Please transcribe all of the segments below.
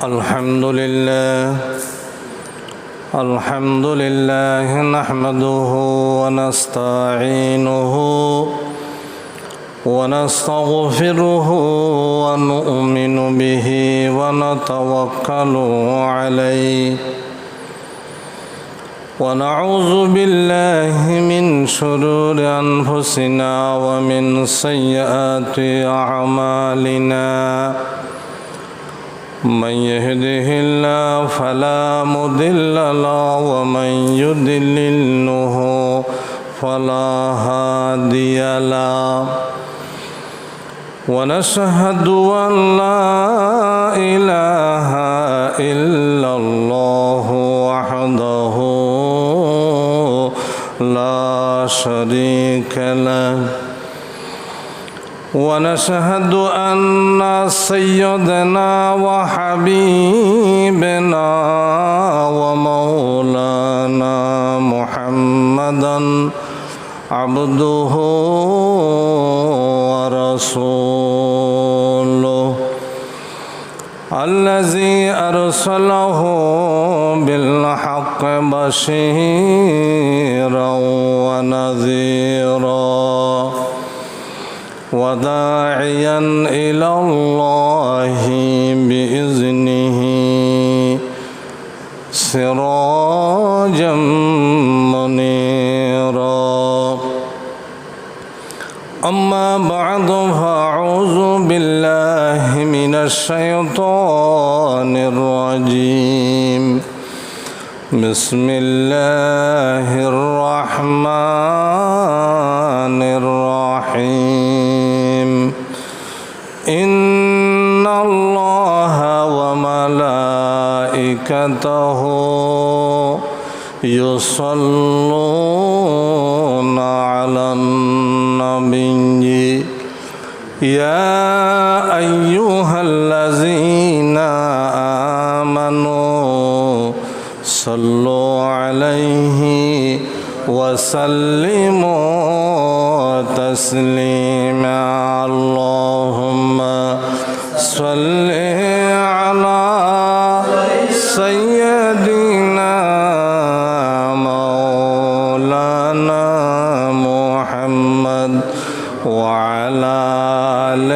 الحمد لله نحمده ونستعينه ونستغفره ونؤمن به ونتوكل عليه ونعوذ بالله من شرور أنفسنا ومن سيئات أعمالنا من يهده الله فلا مضل له ومن يضلله فلا هادي له ونشهد أن لا إله إلا الله وحده لا شريك له ونشهد أن سيدنا وحبيبنا ومولانا محمدا عبده ورسوله الذي أرسله بالحق بشيرا ونذيرا وداعيا إلى الله بإذنه سراجا منيرا أما بعد فأعوذ بالله من الشيطان الرجيم بسم الله الرحمن الرحيم إن الله وملائكته يصلون على النبي يا أيها الذين آمنوا صلوا عليه وسلموا تسليما اللهم صل على سيدنا مولانا محمد وعلى آل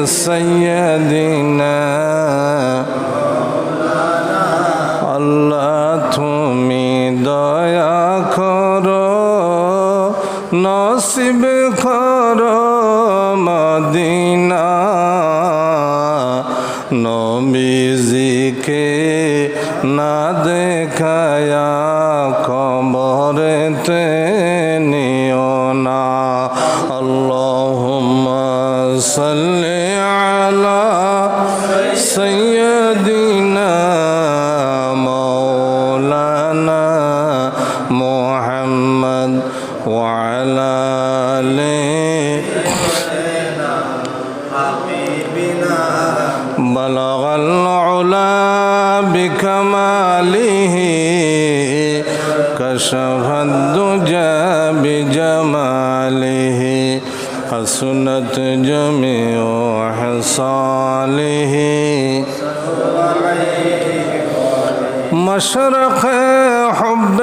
سيدنا আল্লাহ তুমি দয়া করো নসিব করো মদিনা নবীজিকে না দেখায়া কবরেতে নিও না আল্লাহুম্মা সাল্লি আলা সাইয়্যিদিনা মাওলানা মুহাম্মদ ওয়া আলা আলি বালাগাল উলা বিকামালিহি কাশাফাদ দুজা বিজামালিহি حسنت جميع حصاله مشرق حب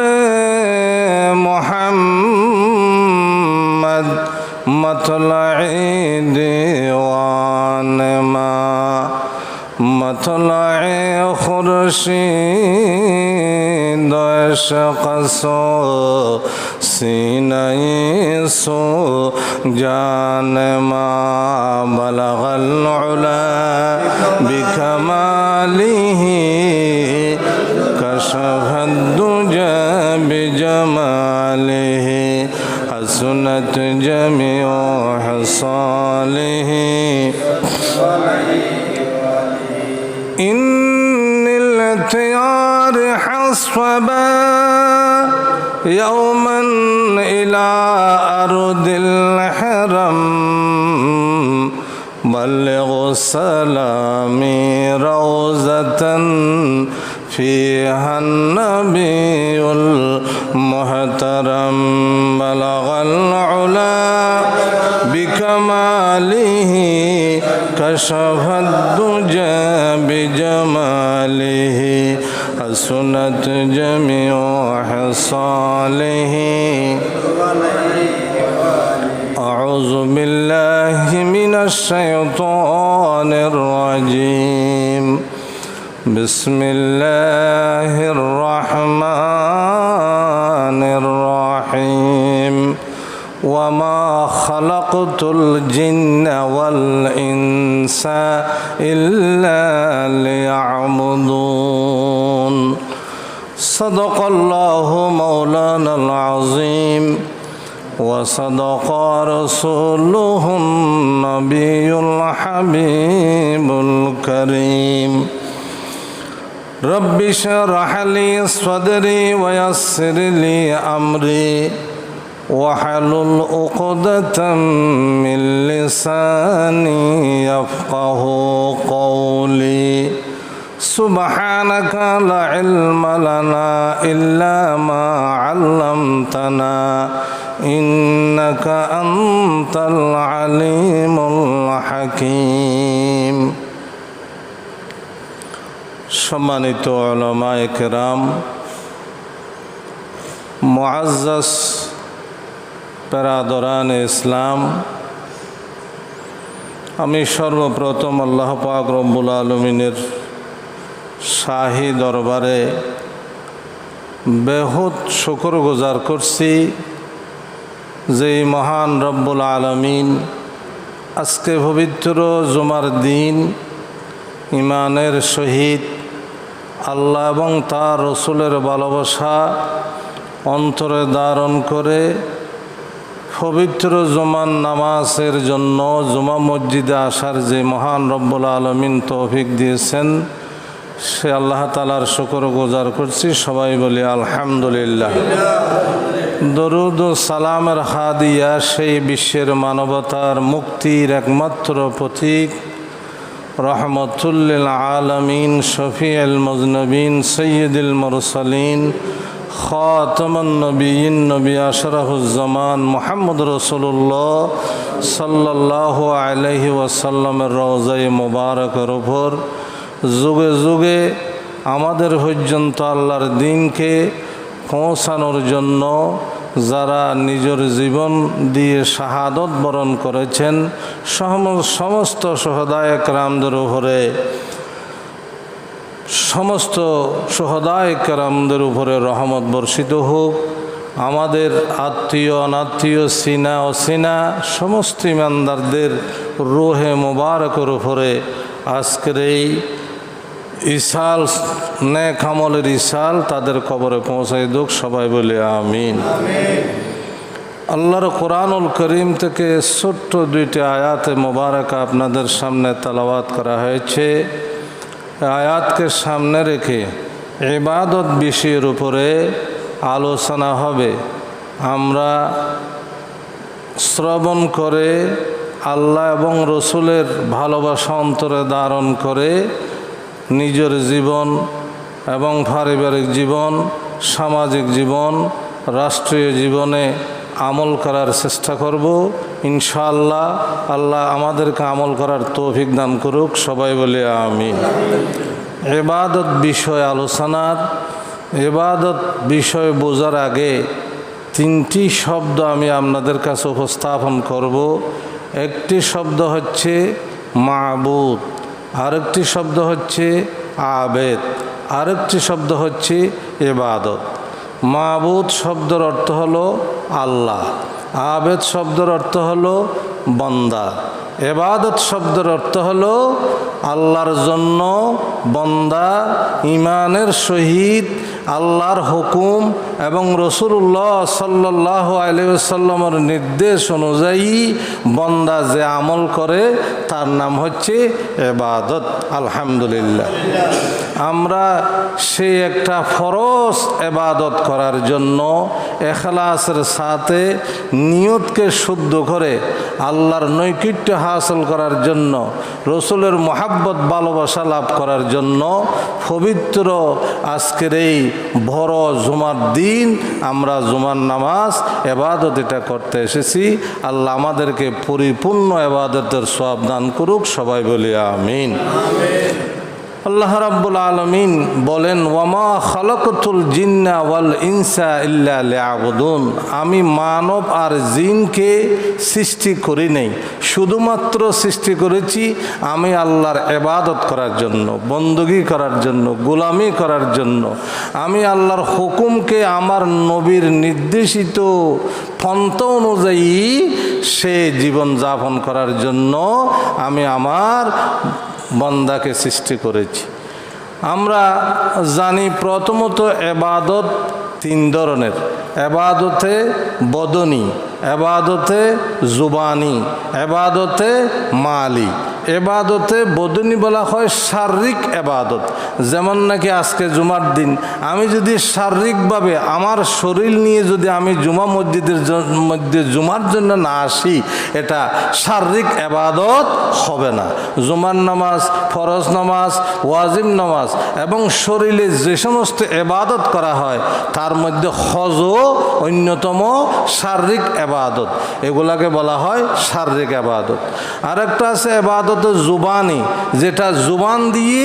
محمد مطلع ديوان ما مطلع خورشید عشق سینه سو جان ما بلغ العلا بکماله کشف الدجى بجماله حسنت جميع حصاله إن التيار حصبا يوما إلى أرض الحرم بلغ سلامي روزة فيها النبي المحترم بلغ العلا بكماله كشف الدجى بجماله حسنت جميع خصاله أعوذ بالله من الشيطان الرجيم بسم الله الرحمن الرحيم وما خلقت الجن والإنس إلا ليعبدون صدق الله مولانا العظيم وصدق رسوله النبي الحبيب الكريم رب اشرح لي صدري ويسر لي أمري واحلل عقدة من لساني يفقه قولي سبحانك لا علم لنا إلا ما علمتنا إنك أنت العليم الحكيم সম্মানিত উলামায়ে কেরাম, মুআজ্জাজ পেরাদরান ইসলাম, আমি সর্বপ্রথম আল্লাহ পাক রব্বুল আলামিনের শাহী দরবারে বেহুদ শুকরগুজার করছি যে মহান রব্বুল আলামিন আজকে পবিত্র জুমার দিন ইমানের সহিত আল্লাহ এবং তার রসুলের ভালোবাসা অন্তরে ধারণ করে পবিত্র জুমার নামাজের জন্য জুমা মসজিদে আসার যে মহান রব্বুল আলামিন তৌফিক দিয়েছেন, সে আল্লাহ তাআলার শুকরগুজার করছি। সবাই বলি আলহামদুলিল্লাহ। দরুদ ও সালামের হাদিয়া সেই বিশ্বের মানবতার মুক্তির একমাত্র প্রতীক রহমতুল্লিল আলামিন শফিউল মুজনবিন সৈয়দুল মুরসালিন খাতামুন নবিয়্যিন নবী আশরাফুজ্জামান মুহাম্মদ রাসূলুল্লাহ সাল্লাল্লাহু আলাইহি ওয়াসাল্লামের রওজায়ে মুবারকের উপর যুগে যুগে আমাদের পর্যন্ত আল্লাহর দ্বীনকে পৌঁছানোর জন্য যারা নিজের জীবন দিয়ে শাহাদত বরণ করেছেন, সমস্ত শুহাদায়ে কেরামদের উপরে রহমত বর্ষিত হোক। আমাদের আত্মীয় অনাত্মীয়, সিনা অসিনা সমস্ত ইমানদারদের রূহে মুবারকের উপরে আজকের এই ইসাল নেক আমলের ইসাল তাদের কবরে পৌঁছাই দুক। সবাই বলে আমিন। আল্লাহর কোরআনুল করিম থেকে ছোট্ট দুইটি আয়াতে মোবারকা আপনাদের সামনে তেলাওয়াত করা হয়েছে। আয়াতকে সামনে রেখে ইবাদত বিষয়ের উপরে আলোচনা হবে। আমরা শ্রবণ করে আল্লাহ এবং রসুলের ভালোবাসা অন্তরে ধারণ করে নিজের জীবন এবং পারিবারিক জীবন, সামাজিক জীবন, রাষ্ট্রীয় জীবনে আমল করার চেষ্টা করব ইনশাআল্লাহ। আল্লাহ আমাদেরকে আমল করার তৌফিক দান করুক। সবাই বলে আমিন। ইবাদত বিষয় আলোচনার, ইবাদত বিষয় বোঝার আগে তিনটি শব্দ আমি আপনাদের কাছে উপস্থাপন করব। একটি শব্দ হচ্ছে মাবুদ, আরেকটি শব্দ হচ্ছে আবেদ, আরেকটি শব্দ হচ্ছে ইবাদত। মাবুদ শব্দের অর্থ হলো আল্লাহ, আবেদ শব্দের অর্থ হলো বান্দা, ইবাদত শব্দের অর্থ হলো আল্লাহর জন্য বান্দা ঈমানের সহিত আল্লাহর হুকুম এবং রাসূলুল্লাহ সাল্লাল্লাহু আলাইহি ওয়াসাল্লামের নির্দেশ অনুযায়ী বান্দা যে আমল করে তার নাম হচ্ছে ইবাদত। আলহামদুলিল্লাহ। আমরা সেই একটা ফরজ ইবাদত করার জন্য ইখলাসের সাথে নিয়তকে শুদ্ধ করে আল্লাহর নৈকট্য হাসিল করার জন্য, রসুলের মহাব্বত ভালোবাসা লাভ করার জন্য পবিত্র আজকের এই বড় জুমার দিন আমরা জুমার নামাজ ইবাদত এটা করতে এসেছি। আল্লাহ আমাদেরকে পরিপূর্ণ ইবাদতের সওয়াব দান করুক, সবাই বলি আমিন। আল্লাহ রাব্বুল আলামিন বলেন, ওয়ামা খালাকতুল জিন্না ওয়াল ইনসা ইল্লা লিয়াবুদুন, আমি মানব আর জিনকে সৃষ্টি করি নাই, শুধুমাত্র সৃষ্টি করেছি আমি আল্লাহর ইবাদত করার জন্য, বন্দগি করার জন্য, গোলামি করার জন্য। আমি আল্লাহর হুকুমকে আমার নবীর নির্দেশিত পন্থা অনুযায়ী সে জীবন যাপন করার জন্য আমি আমার বান্দাকে সৃষ্টি করেছি। আমরা জানি প্রথমত ইবাদত তিন ধরনের, ইবাদতে বদনী, ইবাদতে জুবানি, ইবাদতে মালি। ইবাদতে বদনী বলা হয় শারীরিক ইবাদত, যেমন নাকি আজকে জুমার দিন আমি যদি শারীরিকভাবে আমার শরীর নিয়ে যদি আমি জুমা মসজিদের মধ্যে জুমার জন্য না আসি, এটা শারীরিক ইবাদত হবে না। জুমার নামাজ, ফরজ নামাজ, ওয়াজিব নামাজ এবং শরীরে যে সমস্ত ইবাদত করা হয় তার মধ্যে হজও অন্যতম শারীরিক ইবাদত, এগুলাকে বলা হয় শারীরিক ইবাদত। আর একটা আছে ইবাদত জুবানি, যেটা জুবান দিয়ে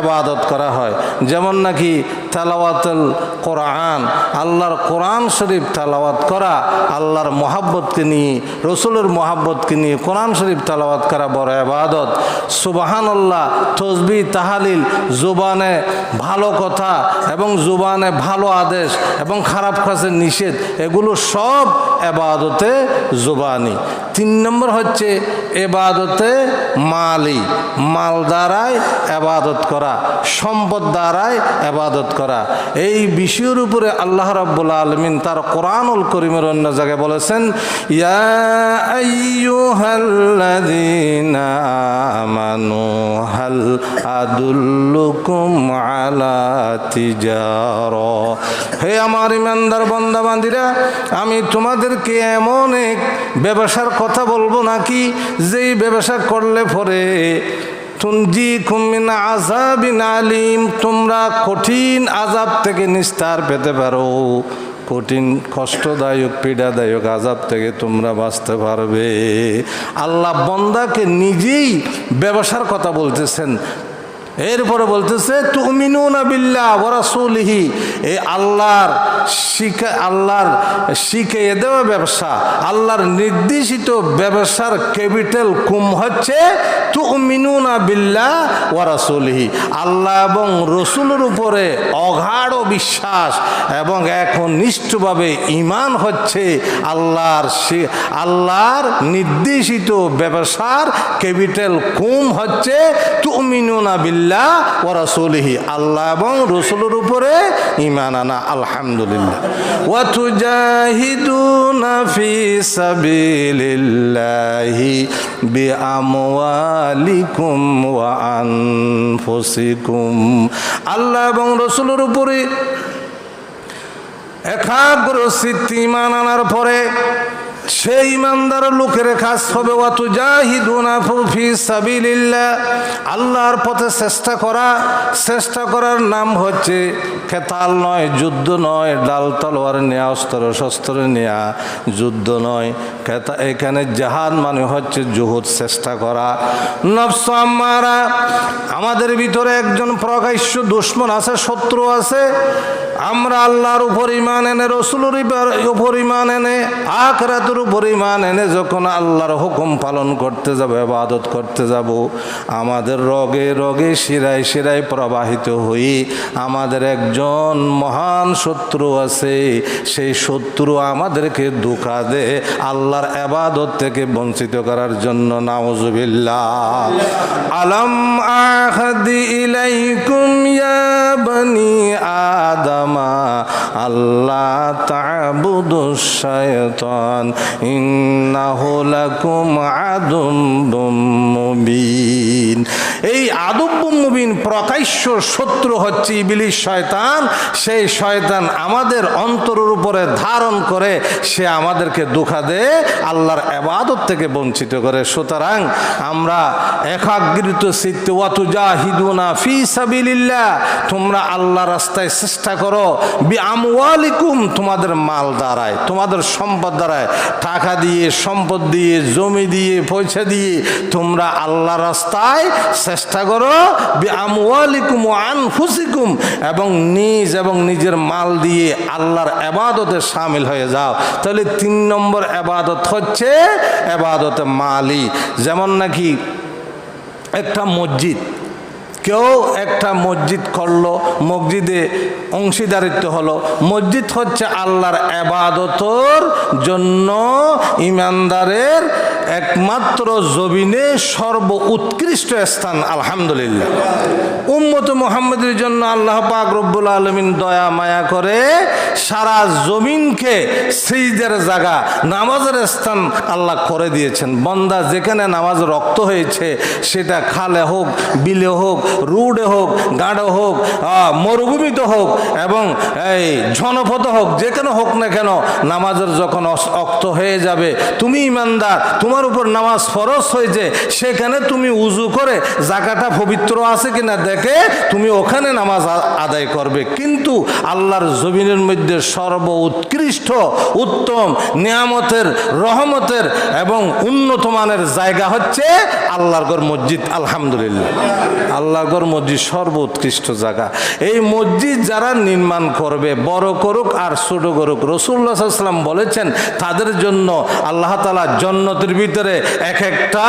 ইবাদত করা হয়, যেমন নাকি তেলাওয়াতুল কোরআন, আল্লাহর কোরআন শরীফ তেলাওয়াত করা, আল্লাহর মহাব্বতকে নিয়ে, রসুলের মহাব্বতকে নিয়ে কোরআন শরীফ তেলাওয়াত করা বড় ইবাদত। সুবহানাল্লাহ, তসবিহ, তাহলিল, জুবানে ভালো কথা এবং জুবানে ভালো আদেশ এবং খারাপ কাজের নিষেধ, এগুলো সব ইবাদতে জুবানি। 3 নম্বর হচ্ছে ইবাদতে মালি, মাল দ্বারাই ইবাদত করা, সম্পদ দ্বারাই ইবাদত করা। এই বিষয়ের উপরে আল্লাহ রাব্বুল আলামিন তার কোরআনুল কারীমের অন্য জায়গায় বলেছেন, ইয়া আইয়ুহাল্লাযীনা আমানু হাল আদুল্লুকুম আলা তিজারা, হে আমার ইমানদার বান্দা বান্দীরা, আমি তোমাদেরকে এমন এক ব্যবসার কথা বলবো নাকি যেই ব্যবসা করলে পরে তুনজিকুম মিন আযাবিন আলিম, তোমরা কঠিন আযাব থেকে নিস্তার পেতে পারো, কঠিন কষ্টদায়ক পীড়াদায়ক আযাব থেকে তোমরা বাঁচতে পারবে। আল্লাহ বান্দাকে নিজেই ব্যবসার কথা বলতেছেন। এরপরে বলতেছে তুমিনুনা বিল্লাহ ওয়া রাসূলিহি, এই আল্লাহর শিখিয়ে দেওয়া ব্যবসা, আল্লাহর নির্দেশিত ব্যবসার ক্যাপিটাল কুম হচ্ছে তুমিনুনা বিল্লাহ ওয়া রাসূলিহি, আল্লাহ এবং রসুলের উপরে অগাঢ় বিশ্বাস এবং একনিষ্ঠভাবে ঈমান হচ্ছে আল্লাহর নির্দেশিত ব্যবসার ক্যাপিটাল কুম হচ্ছে তুমিনুনা বিল্লাহ ওয়া রাসূলিহি, আল্লাহ এবং রসুলের উপরে ঈমান আনা। আলহামদুলিল্লাহ। ওয়া তুজাহিদুনা ফি সাবিলিল্লাহি বিআমওয়ালিকুম ওয়া আনফুসিকুম, আল্লাহ এবং রসুলের উপরে একাগ্র চিত্তে ঈমান আনার পরে সেই ইমানদার লোকের কাজ হবে ওয়া তুজাহিদুনা ফি সাবিলিল্লাহ, আল্লাহর পথে চেষ্টা করার নাম হচ্ছে কেতাল নয়, যুদ্ধ নয়, ডাল তলোয়ার নেয়া, অস্ত্র শস্ত্র নেয়া, যুদ্ধ নয়। এখানে জিহাদ মানে হচ্ছে জুহুদ, চেষ্টা করা। নফস আম্মারা, আমাদের ভিতরে একজন প্রকাশ্য দুশমন আছে, শত্রু আছে। আমরা আল্লাহর উপর ঈমান এনে, রসুলের উপর ঈমান এনে, আখিরাতের উপর ঈমান এনে যখন আল্লাহর হুকুম পালন করতে যাব, ইবাদত করতে যাব, আমাদের রগে রগে শিরায় শিরায় প্রবাহিত হই আমাদের একজন মহান শত্রু আছে। সেই শত্রু আমাদেরকে ধোঁকা দেয় আল্লাহর ইবাদত থেকে বঞ্চিত করার জন্য। নাউযুবিল্লাহ। আলাম আহাদি ইলাইকুম ইয়া বনি আদমা আল্লাহ তা'বুদুশ শাইতান ইন্নাহু লাকুম আদুব্বুম মুবিন। এই আদুব্বুম মুবিন প্রকাশ্য শত্রু হচ্ছে ইবলিস শয়তান। সেই শয়তান আমাদের অন্তরের উপরে ধারণ করে সে আমাদেরকে ধোঁকা দেয়, আল্লাহর ইবাদত থেকে বঞ্চিত করে। সুতরাং আমরা একাগ্রিত চিত্তে ওয়াতুজাহিদুনা ফি সাবিলিল্লাহ, তোমরা আল্লাহর রাস্তায় চেষ্টা করো, বিআমওয়ালিকুম, তোমাদের মাল দ্বারায়, তোমাদের সম্পদ দ্বারায়, টাকা দিয়ে, সম্পদ দিয়ে, জমি দিয়ে, পয়সা দিয়ে তোমরা আল্লাহর রাস্তায় চেষ্টা করো, বিআমওয়ালিকুম ওয়া আনফুসিকুম, এবং নিজের মাল দিয়ে আল্লাহর ইবাদতে শামিল হয়ে যাও। তাহলে 3 নম্বর ইবাদত হচ্ছে ইবাদতে মালি। যেমন নাকি একটা মসজিদ, কেউ একটা মসজিদ করলো, মসজিদে অংশীদারিত্ব হলো। মসজিদ হচ্ছে আল্লাহর ইবাদতর জন্য ইমানদারের একমাত্র জমিনে সর্ব উৎকৃষ্ট স্থান। আলহামদুলিল্লাহ, উম্মত মুহাম্মদের জন্য আল্লাহ পাক রব্বুল আলামিন দয়া মায়া করে সারা জমিনকে সিজদার জায়গা, নামাজের স্থান আল্লাহ করে দিয়েছেন। বান্দা যেখানে নামাজ রক্ত হয়েছে, সেটা খালে হোক, বিলে হোক, রুডে হোক, গাঢ় হোক, মরুভূমিতে হোক এবং এই জনপদ হোক, যেখানে হোক না কেন, নামাজের যখন অক্ত হয়ে যাবে, তুমি ইমানদার, তোমার উপর নামাজ ফরজ হয়েছে, সেখানে তুমি উজু করে জায়গাটা পবিত্র আছে কিনা দেখে তুমি ওখানে নামাজ আদায় করবে। কিন্তু আল্লাহর জমিনের মধ্যে সর্ব উৎকৃষ্ট, উত্তম, নিয়ামতের, রহমতের এবং উন্নত মানের জায়গা হচ্ছে আল্লাহর ঘর মসজিদ। আলহামদুলিল্লাহ, আল্লাহর ঘর মসজিদ সর্ব উৎকৃষ্ট জায়গা। এই মসজিদ যারা নির্মাণ করবে, বড় করুক আর ছোট করুক, রাসূলুল্লাহ সাল্লাল্লাহু আলাইহি ওয়াসাল্লাম বলেছেন তাদের জন্য আল্লাহ তাআলা জান্নাতের ভিতরে এক একটা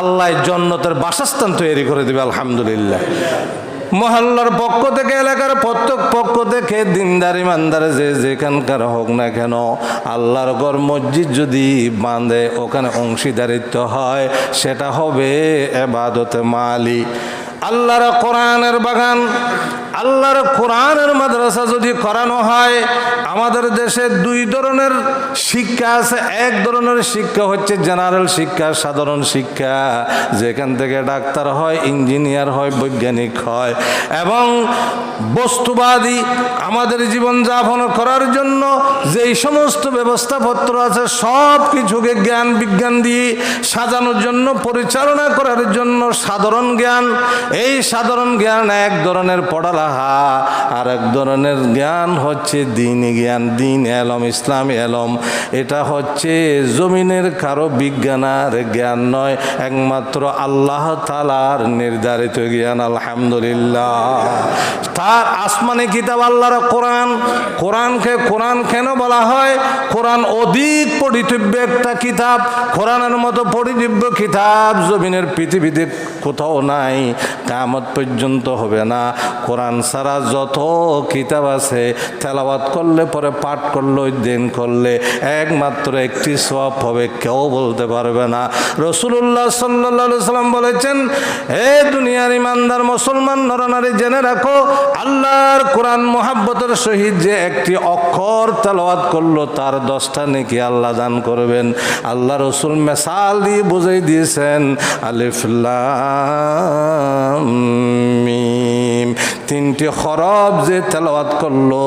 আল্লাহ জান্নাতের বাসস্থান তৈরি করে দিবে। আলহামদুলিল্লাহ, মহল্লার পক্ষ থেকে, এলাকার প্রত্যেক পক্ষ থেকে, দিনদার ইমানদার যে যেখানকার হোক না কেন, আল্লাহর ঘর মসজিদ যদি বাঁধে, ওখানে অংশীদারিত্ব হয়, সেটা হবে ইবাদতে মালি। আল্লাহর কোরআনের বাগান, আল্লাহর কোরআনের মাদ্রাসা যদি করানো হয়। আমাদের দেশে 2 ধরনের শিক্ষা আছে। এক ধরনের শিক্ষা হচ্ছে জেনারেল শিক্ষা, সাধারণ শিক্ষা, যেখান থেকে ডাক্তার হয়, ইঞ্জিনিয়ার হয়, বৈজ্ঞানিক হয়, এবং বস্তুবাদী আমাদের জীবনযাপন করার জন্য যেই সমস্ত ব্যবস্থাপত্র আছে, সব কিছুকে জ্ঞান বিজ্ঞান দিয়ে সাজানোর জন্য, পরিচালনা করার জন্য সাধারণ জ্ঞান। এই সাধারণ জ্ঞান এক ধরনের পড়ালেখা, আর এক ধরনের জ্ঞান হচ্ছে দ্বীনি জ্ঞান, দ্বীন এলম, ইসলামী এলম। এটা হচ্ছে জমিনের কারো বিজ্ঞানের জ্ঞান নয়, একমাত্র আল্লাহ তাআলার নির্ধারিত জ্ঞান। আলহামদুলিল্লাহ, তার আসমানি কিতাব আল্লাহর কোরআন। কোরআনকে কোরআন কেন বলা হয়? কোরআন অধিক পঠিতব্য একটা কিতাব। কোরআনের মতো পঠিতব্য কিতাব জমিনের পৃথিবীতে কোথাও নাই, কিয়ামত পর্যন্ত হবে না। কোরআন ছাড়া যত কিতাব আছে, তেলাওয়াত করলে পরে, পাঠ করলে, অধ্যয়ন করলে একমাত্র একটি সওয়াব হবে, কেউ বলতে পারবে না। রাসূলুল্লাহ সাল্লাল্লাহু আলাইহি ওয়াসাল্লাম বলেছেন, হে দুনিয়ার ইমানদার মুসলমান নরনারী, জেনে রাখো, আল্লাহর কোরআন মুহাব্বতের সহিত যে একটি অক্ষর তেলাওয়াত করলো, তার 10টা নেকি আল্লাহ দান করবেন। আল্লাহ রাসূল মিসাল দিয়ে বুঝাই দিয়েছেন, আলিফ লাম মিম, 3টি হরফ যে তেলাওয়াত করলো,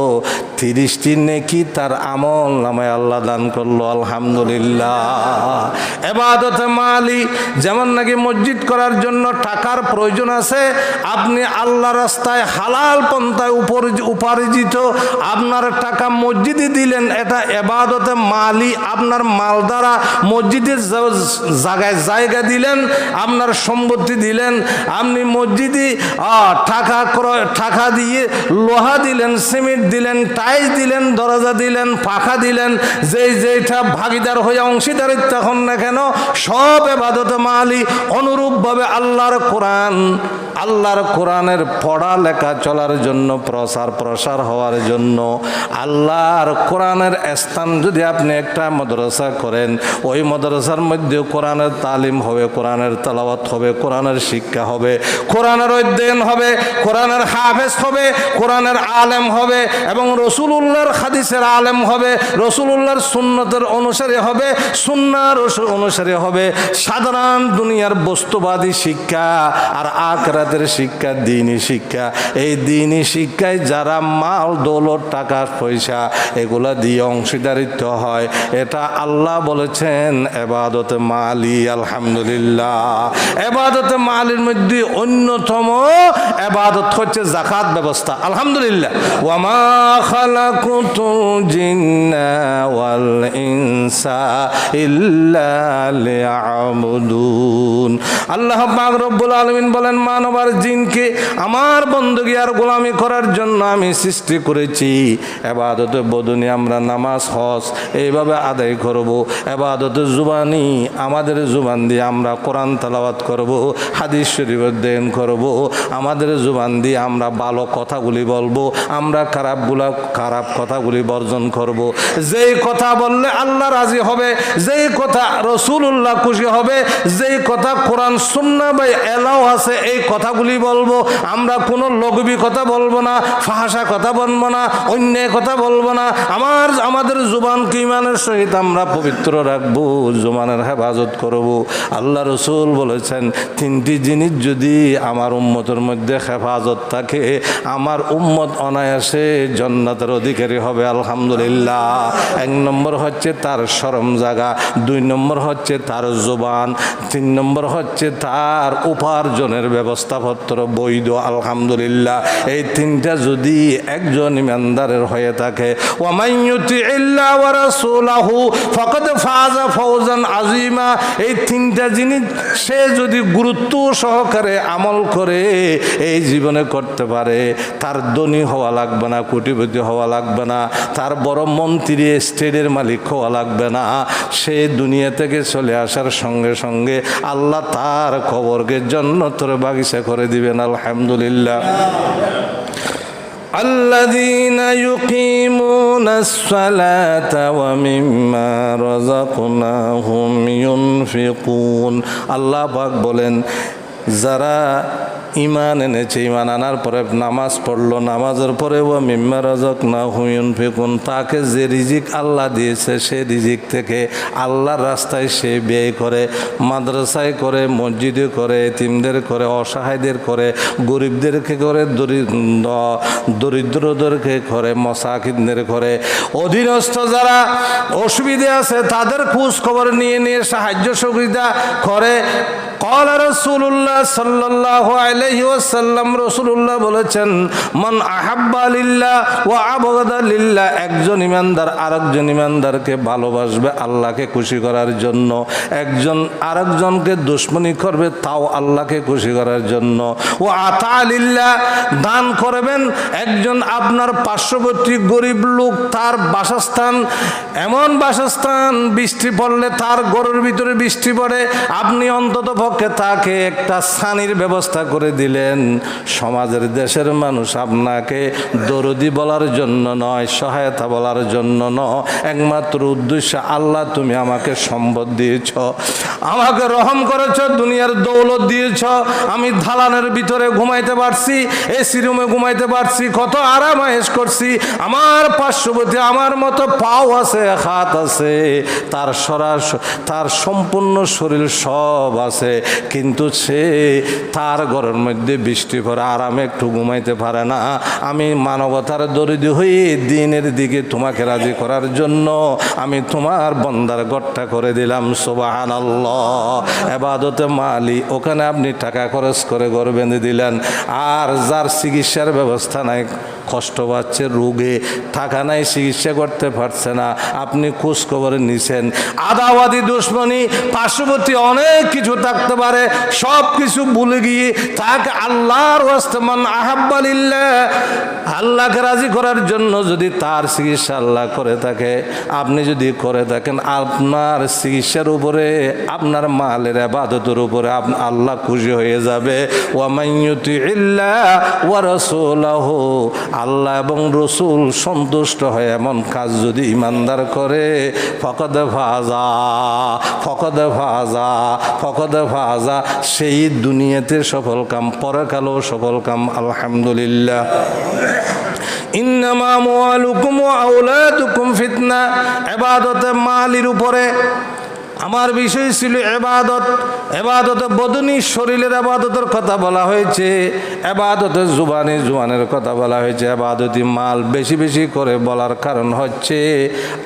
30টি নেকি তার আমল নামায় আল্লাহ দান করলো। আলহামদুলিল্লাহ, ইবাদতে মালি, যেমন নাকি মসজিদ করার জন্য টাকার প্রয়োজন আছে, আপনি আল্লাহ রাস্তায় হালাল পন্থায় উপার্জিত আপনার টাকা মসজিদে দিলেন, এটা ইবাদতে মালি। আপনার মাল দ্বারা মসজিদের জায়গা দিলেন, আপনার সম্পত্তি দিলেন, আপনি মসজিদে টাকা দিয়ে লোহা দিলেন, সিমেন্ট দিলেন, টাইলস দিলেন, দরজা দিলেন, পাখা দিলেন, যেটা ভাগিদার হয়ে অংশীদারিত্ব হন না কেন, সব ইবাদতে মালি। অনুরূপভাবে আল্লাহর কোরআনের পড়া লেখা চলার জন্য, প্রচার প্রসার হওয়ার জন্য, আল্লাহর কোরআনের স্থান যদি আপনি একটা মাদ্রাসা করেন, ওই মাদ্রাসার মধ্যে কোরআনের তালিম হবে, কোরআনের তেলাওয়াত হবে, কোরআনের শিক্ষা হবে, কোরআনের অধ্যয়ন হবে, কোরআনের হাফেজ হবে, কোরআনের আলেম হবে, এবং রাসূল রসুলুল্লাহর হাদিসের আলেম হবে, রসুলুল্লাহর সুন্নতের অনুসারী হবে, সুন্নাহর অনুসারী হবে। সাধারণ দুনিয়ার বস্তুবাদী শিক্ষা আর আখিরাতের শিক্ষা, দ্বীনি শিক্ষা, এই দ্বীনি শিক্ষায় যারা মাল দৌলত টাকা পয়সা এগুলা দিয়ে অংশীদারিত্ব হয়, এটা আল্লাহ বলেছেন ইবাদতে মালি। আলহামদুলিল্লাহ, ইবাদতে মালির মধ্যে অন্যতম ইবাদত হচ্ছে যাকাত ব্যবস্থা। আলহামদুলিল্লাহ, ওয়া মা খালাকুতুল জিন্না ওয়াল ইনসা ইল্লা লিয়াবুদুন। আল্লাহ পাক রব্বুল আলামিন বলেন, মানব আর জিনকে আমার বندگی আর গোলামি করার জন্য আমি সৃষ্টি করেছি। ইবাদতে বদনি আমরা নামাজ হজ এইভাবে আদায় করব, ইবাদতে জুবানি আমাদের জুবান দিয়ে আমরা কোরআন তেলাওয়াত করব, হাদিস শরীফ অধ্যয়ন করব, আমাদের জুবান দিয়ে আমরা ভালো কথাগুলি বলবো, আমরা খারাপ কথাগুলি বর্জন করব। যেই কথা বললে আল্লাহ রাজি হবে, যেই কথা রাসূলুল্লাহ খুশি হবে, যেই কথা কোরআন সুন্নাহ বা এলাও আছে এই কথাগুলি বলবো। আমরা কোনো লঘবী কথা বলবো না, ফাহাশা কথা বলবো না, অন্যায় কথা বলবো না। আমাদের জুবানকে ঈমানের সহিত আমরা পবিত্র রাখবো, জুবানের হেফাজত করব। আল্লাহ রসুল বলেছেন, তিনটি জিনিস যদি আমার উম্মতের মধ্যে হেফাজত থাকে, আমার উম্মত অনায়াসে জান্নাতের অধিকারী হবে। আলহামদুলিল্লাহ, 1 নম্বর হচ্ছে তার শরম জাগা, 2 নম্বর হচ্ছে তার জবান, 3 নম্বর হচ্ছে তার উপার্জনের ব্যবস্থাপত্র বৈধ। আলহামদুলিল্লাহ, এই 3টা যদি একজন ইমানদারের হয়ে থাকে, ওয়া মান ইউতিইল্লাহ ওয়া রাসূলাহু ফাকাদ ফাযা ফাওজান আযীমা, এই 3টা জিনিস সে যদি গুরুত্ব সহকারে আমল করে এই জীবনে করতে পারে, তার ধনী হওয়া লাগবে না, কোটিপতি হওয়া লাগবে না, তার বড় মন্ত্রী স্টেটের মালিক হওয়া লাগবে না। সে দুনিয়া থেকে চলে আসার সঙ্গে সঙ্গে আল্লাহ তার কবরকে জান্নাতের বাগিচা করে দিবেন। আলহামদুলিল্লাহ। الذين يقيمون الصلاة ومما رزقناهم ينفقون। আল্লাহ পাক বলেন, যারা ইমান এনেছে, ইমান আনার পরে নামাজ পড়লো, নামাজের পরে ও মিম্মা রাযাকনাহুম ইউনফিকুন, তাকে যে রিজিক আল্লাহ দিয়েছে সে রিজিক থেকে আল্লাহর রাস্তায় সে ব্যয় করে, মাদ্রাসায় করে, মসজিদে করে, এতিমদের করে, অসহায়দের করে, গরিবদেরকে করে, দরিদ্রদেরকে করে, মাসাকিনদের করে, অধীনস্থ যারা অসুবিধে আছে তাদের খোঁজ খবর নিয়ে নিয়ে সাহায্য সহযোগিতা করে। ক্বালা রাসূলুল্লাহ সাল্লাল্লাহু আলাইহি ওয়াসাল্লাম, রাসূলুল্লাহ বলেছেন, মান আহাব্বা লিল্লাহ ওয়া আবগাদা লিল্লাহ, একজন ইমানদার আরেকজন ইমানদারকে ভালোবাসবে আল্লাহকে খুশি করার জন্য, একজন আরেকজনকে দুশমনি করবে তাও আল্লাহকে খুশি করার জন্য। ও আতা লিল্লাহ, দান করবেন, একজন আপনার পার্শ্ববর্তী গরিব লোক, তার বাসস্থান এমন বাসস্থান, বৃষ্টি পড়লে তার ঘরের ভিতরে বৃষ্টি পড়ে, আপনি অন্তত পক্ষে তাকে একটা ছানির ব্যবস্থা করে দিলেন। সমাজের দেশের মানুষ আপনাকে দরদি বলার জন্য নয়, সহায়তা বলার জন্য নয়, একমাত্র উদ্দেশ্য আল্লাহ তুমি আমাকে সম্পদ দিয়েছ, আমাকে রহম করেছ, দুনিয়ার দৌলত দিয়েছ, আমি দালানের ভিতরে ঘুমাইতে পারছি, এসি রুমে ঘুমাইতে পারছি, কত আরাম আয়েশ করছি, আমার পার্শ্ববর্তী আমার মতো পাও আছে, হাত আছে, তার সম্পূর্ণ শরীর সব আছে, কিন্তু সে তার ঘরের মধ্যে বৃষ্টি পড়ে আরামে একটু ঘুমাইতে পারে না। আমি মানবতার দরিদ্র হয়ে দিনের দিকে তোমাকে রাজি করার জন্য আমি তোমার বন্দার ঘরটা করে দিলাম। সুবহানাল্লাহ। ইবাদতে মালি, ওখানে আপনি টাকা খরচ করে ঘর বেঁধে দিলেন। আর যার চিকিৎসার ব্যবস্থা নাই, কষ্ট পাচ্ছে, রোগে টাকা নাই, চিকিৎসা করতে পারছে না, আপনি খোঁজ খবর নিছেন। আদাওয়াদি দুশ্মনী, পার্শ্ববর্তী অনেক কিছু থাকতে পারে, সব কিছু ভুলে গিয়ে তাকে আল্লাহর ওয়াস্তে মান আহাব্বা লিল্লাহ, আল্লাহকে রাজি করার জন্য যদি তার চিকিৎসা আল্লাহ করে থাকে, আপনি যদি করে থাকেন, আপনার চিকিৎসার উপরে, আপনার মালের ইবাদতের উপরে আল্লাহ খুশি হয়ে যাবে। ওয়া মান ইউতিইল্লাহ ওয়া রাসূলাহু, আল্লাহ এবং রসুল সন্তুষ্ট হয় এমন কাজ যদি ইমানদার করে, ফাকাদ ফাজা ফাকাদ ফাজা ফাকাদ ফাজা, সেই দুনিয়াতে সফল কাম, পরকালেও সফল কাম। আলহামদুলিল্লাহ। ইন্নামা আমওয়ালুকুম ওয়া আওলাদুকুম ফিতনা। ইবাদতে মালের উপরে আমার বিষয় ছিল ইবাদত। ইবাদতে বদনি শরীরের ইবাদতের কথা বলা হয়েছে, ইবাদতে জুবানের কথা বলা হয়েছে। ইবাদতি মাল বেশি বেশি করে বলার কারণ হচ্ছে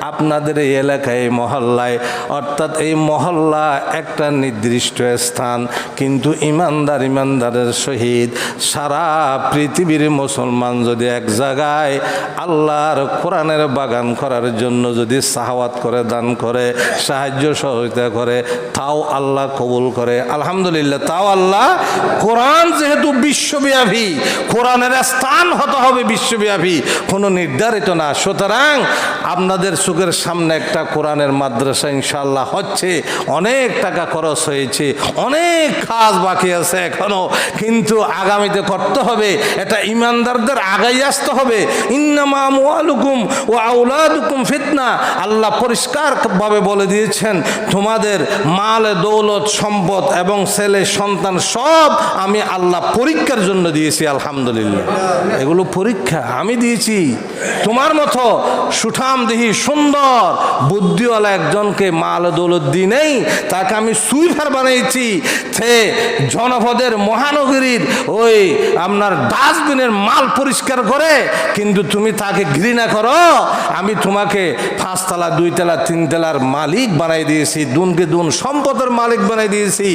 আপনাদের এই এলাকায়, এই মহল্লায়, অর্থাৎ এই মহল্লা একটা নির্দিষ্ট স্থান, কিন্তু ইমানদারের সহিত সারা পৃথিবীর মুসলমান যদি এক জায়গায় আল্লাহর কোরআনের বাগান করার জন্য যদি সাহাওয়াত করে, দান করে, সাহায্য সহযোগিতা করে, তাও আল্লাহ কবুল করে। আলহামদুলিল্লাহ, তাও আল্লাহ। কোরআন যেহেতু বিশ্বব্যাপী, কোরআনের স্থান হতে হবে বিশ্বব্যাপী, কোনো নির্ধারিত না। সুতরাং আপনাদের চোখের সামনে একটা কোরআনের মাদ্রাসা ইনশাআল্লাহ হচ্ছে, অনেক টাকা খরচ হয়েছে, অনেক কাজ বাকি আছে এখনো, কিন্তু আগামীতে করতে হবে। এটা ইমানদারদের আগাই আসতে হবে। ইন্নামা আমওয়ালুকুম ওয়া আওলাদুকুম ফিতনা। আল্লাহ পরিষ্কারভাবে বলে দিয়েছেন, তোমাদের মাল, দৌলত, সম্পদ এবং ছেলে সন্তান সব আমি আল্লাহ পরীক্ষার জন্য দিয়েছি। আলহামদুলিল্লাহ, এগুলো পরীক্ষা আমি দিয়েছি। তোমার মতো সুঠামদেহী সুন্দর বুদ্ধিওয়ালা একজনকে মাল দৌলত দিই নেই, তাকে আমি সুইফার বানিয়েছি। সে জনপদের মহানগরীর ওই আপনার ডাস্টবিনের মাল পরিষ্কার করে, কিন্তু তুমি তাকে ঘৃণা করো। আমি তোমাকে 5 তলা 2 তলা 3 তলার মালিক বানাই দিয়েছি, দুনকে দুন সম্পদের মালিক বানাই দিয়েছি,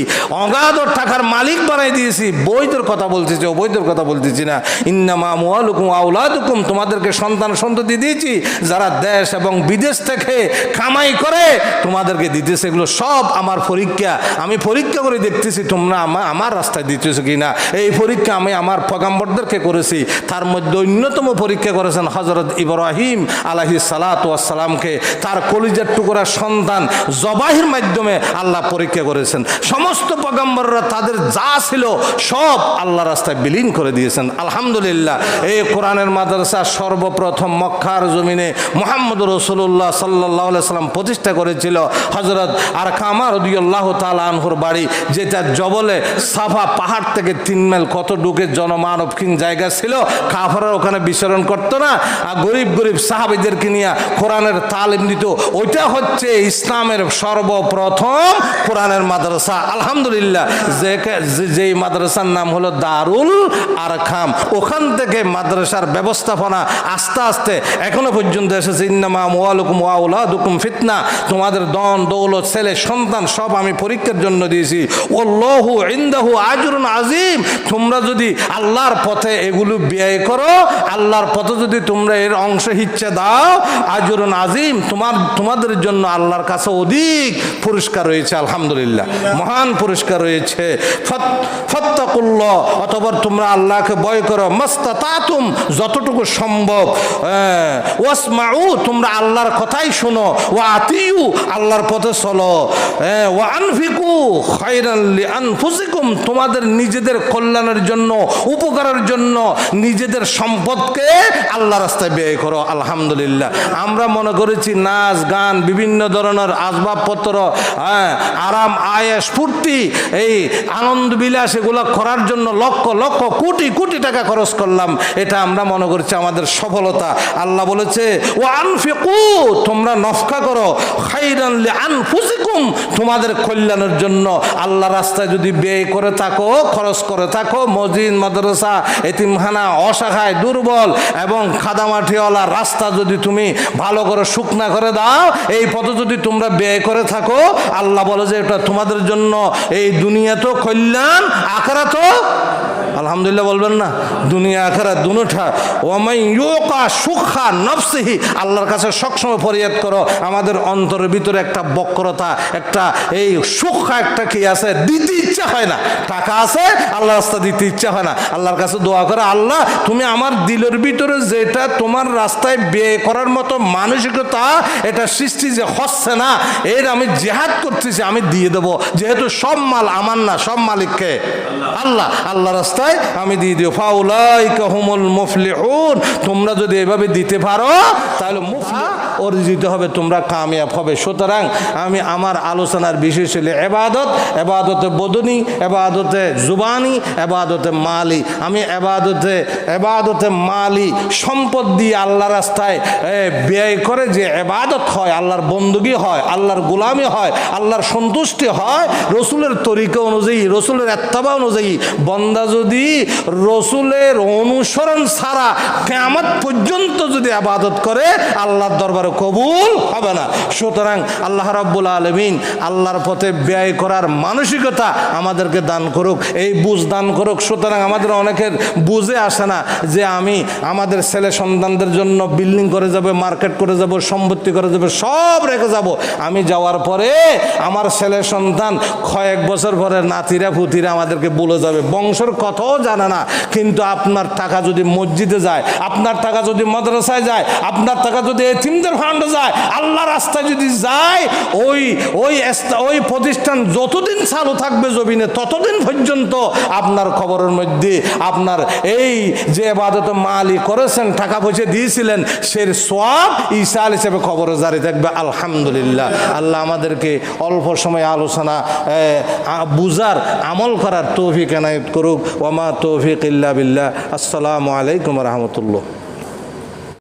অগাধ টাকার মালিক বানাই দিয়েছি। বৈধর কথা বলতেছি, অবৈধর কথা বলতেছি না। ইন্নামা আমওয়ালুকুম ওয়া আওলাদুকুম, তোমাদেরকে সন্তান সন্ততি দিয়েছি যারা দেশ এবং বিদেশ থেকে কামাই করে তোমাদেরকে দিতেছে। এগুলো সব আমার পরীক্ষা। আমি পরীক্ষা করে দেখতেছি তোমরা আমার রাস্তায় দিতেছো কিনা। এই পরীক্ষা আমি আমার পয়গম্বরদেরকে করেছি। তার মধ্যে অন্যতম পরীক্ষা করেছেন হযরত ইব্রাহিম আলাইহিস সালাতু ওয়াস সালামকে। তার কলিজার টুকরা সন্তান জবাহির মাধ্যমে আল্লাহ পরীক্ষা করেছেন। সমস্ত পয়গম্বররা তাদের যা ছিল সব আল্লাহ রাস্তায় বিলীন করে দিয়েছেন। আলহামদুলিল্লাহ, এই কোরআনের মাদ্রাসা সর্বপ্রথম মক্কার জমিনে মুহাম্মদ রাসূলুল্লাহ সাল্লাল্লাহু আলাইহি সাল্লাম প্রতিষ্ঠা করেছিল। হযরত আরকামা রাদিয়াল্লাহু তাআলা আনহুর বাড়ি, যেটা জবলে সাফা পাহাড় থেকে 3 মাইল কত ডুকে জনমানবহীন জায়গা ছিল, কাফেররা ওখানে বিচরণ করতো না। আর গরিব গরিব সাহাবীদেরকে নিয়ে কোরআনের তালিম দিত। ওইটা হচ্ছে ইসলামের সর্বপ্রথম কোরআনের মাদ্রাসা। আলহামদুলিল্লাহ, যেই মাদ্রাসার নাম হলো দারুল আরকাম। ওখান থেকে মাদ্রাসার ব্যবস্থাপনা আস্তে আস্তে এখনো পর্যন্ত এসেছে। ইন্নামা আমওয়ালুকুম ওয়া আওলাদুকুম ফিতনা, তোমাদের ধন দৌলত ছেলে সন্তান সব আমি পরীক্ষার জন্য দিয়েছি। ওয়াল্লাহু ইনদাহু আজরুন আযীম, তোমরা যদি আল্লাহর পথে এগুলো ব্যয় করো, আল্লাহর পথে যদি তোমরা এর অংশ হিচ্ছা দাও, আজরুন আযীম, তোমাদের জন্য আল্লাহর কাছে অধিক পুরস্কার রয়েছে। আলহামদুলিল্লাহ, মহান পুরস্কার রয়েছে। ফাত্তাকুল্লাহ, অতঃপর তোমরা আল্লাহকে ভয় করো। মাস্তাতাতুম, যতটুকু সম্ভব। ওয়াসমাউ, তোমরা আল্লাহর কথাই শোনো। ওয়া আতিউ, আল্লাহর পথে চলো। ওয়া আনফিকু খায়রান লিআনফুসিকুম, তোমাদের নিজেদের কল্যাণের জন্য, উপকারের জন্য নিজেদের সম্পদকে আল্লাহ রাস্তায় ব্যয় করো। আলহামদুলিল্লাহ, আমরা মনে করেছি নাচ গান, বিভিন্ন ধরনের আসবাবপত্র, আরাম আয়েশ ফুর্তি, এই আনন্দ বিলাস, এগুলো করার জন্য লক্ষ লক্ষ কোটি কোটি টাকা খরচ করলাম, এটা আমরা মনে করছি আমাদের সফলতা। আল্লাহ বলেছে ও আনফিকু, তোমরা নফকা করো, খায়রান লিআনফুসিকুম, তোমাদের কল্যাণের জন্য। আল্লাহ রাস্তায় যদি ব্যয় করে থাকো, খরচ করে থাকো, মসজিদ মাদ্রাসা এতিমখানা, অসহায় দুর্বল এবং খাদামাটিওয়ালা রাস্তা যদি তুমি ভালো করে শুকনা করে দাও, এই পথে যদি তোমরা ব্যয় করে থাকো, আল্লাহ বলে যে এটা তোমাদের জন্য এই দুনিয়া তো কল্যাণ, আখিরাত তো, আলহামদুলিল্লাহ বলবেন না, দুনিয়া আখিরাত দুনোটা। ওয়ামান ইউকা সুখা নফসিহি, আল্লাহর কাছে সবসময় ফরিয়াদ করো। আমাদের অন্তরের ভিতরে একটা বক্রতা, একটা এই সুখা একটা কি আছে, দিতে ইচ্ছা হয় না। টাকা আছে, আল্লাহ রাস্তা দিতে ইচ্ছা হয় না। আল্লাহর কাছে দোয়া করে, আল্লাহ তুমি আমার দিলের ভিতরে যেটা তোমার রাস্তায় ব্যয় করার মতো মানসিকতা এটা সৃষ্টি যে হচ্ছে না, এর আমি জিহাদ করতেছি, আমি দিয়ে দেবো। যেহেতু সব মাল আমার না, সব মালিককে আল্লাহ, আল্লাহ রাস্তায় আমি দিয়ে দিও। ফাউলাইকা হুমুল মুফলিহুন, তোমরা যদি এভাবে দিতে পারো তাহলে অর্জিত হবে, তোমরা কামিয়াব হবে। সুতরাং আমি আমার আলোচনার বিশেষ ছিল ইবাদত, ইবাদতে বদনি বাদনী, এবাদতে জুবানি, এবাদতে মালি। আমি এবাদতে মালি সম্পদ দিয়ে আল্লাহ রাস্তায় ব্যয় করে যে এবাদত হয়, আল্লাহর বন্দুকি হয়, আল্লাহর গোলামি হয়, আল্লাহর সন্তুষ্টি হয়, রসুলের তরিকা অনুযায়ী, রসুলের এত্তাবা অনুযায়ী বন্দা যদি রসুলের অনুসরণ ছাড়া কিয়ামত পর্যন্ত যদি ইবাদত করে আল্লাহর দরবারে কবুল হবে না। সুতরাং আল্লাহ রাব্বুল আলামিন আল্লাহর পথে ব্যয় করার মানসিকতা আমাদেরকে দান করুক, এই বুঝ দান করুক। সুতরাং আমাদের অনেকের বুঝে আসে না যে আমি আমাদের ছেলে সন্তানদের জন্য বিল্ডিং করে যাব, মার্কেট করে যাব, সম্পত্তি করে যাব, সব রেখে যাব। আমি যাওয়ার পরে আমার ছেলে সন্তান কয়েক বছর পরে নাতিরা পুতিরা আমাদেরকে বলে যাবে, বংশের কথাও জানে না। কিন্তু আপনার টাকা যদি মসজিদে যায়, আপনার টাকা যদি মাদ্রাসায় যায়, আপনার টাকা যদি এতিমদের ফান্ডে যায়, আল্লাহ রাস্তায় যদি যায়, ওই প্রতিষ্ঠান যতদিন চালু থাকবে জমিনে ততদিন পর্যন্ত আপনার খবরের মধ্যে আপনার এই যে ইবাদতে মালি করেছেন, টাকা পয়সা দিয়েছিলেন, সে সওয়াব ঈসাল হিসেবে খবরে জারি থাকবে। আলহামদুলিল্লাহ। আল্লাহ আমাদেরকে অল্প সময় আলোচনা বুঝার আমল করার তৌফিক এনায়েত করুক। ওয়া মা তৌফিক ইল্লা বিল্লাহ। আসসালামু আলাইকুম ওয়া রাহমাতুল্লাহ।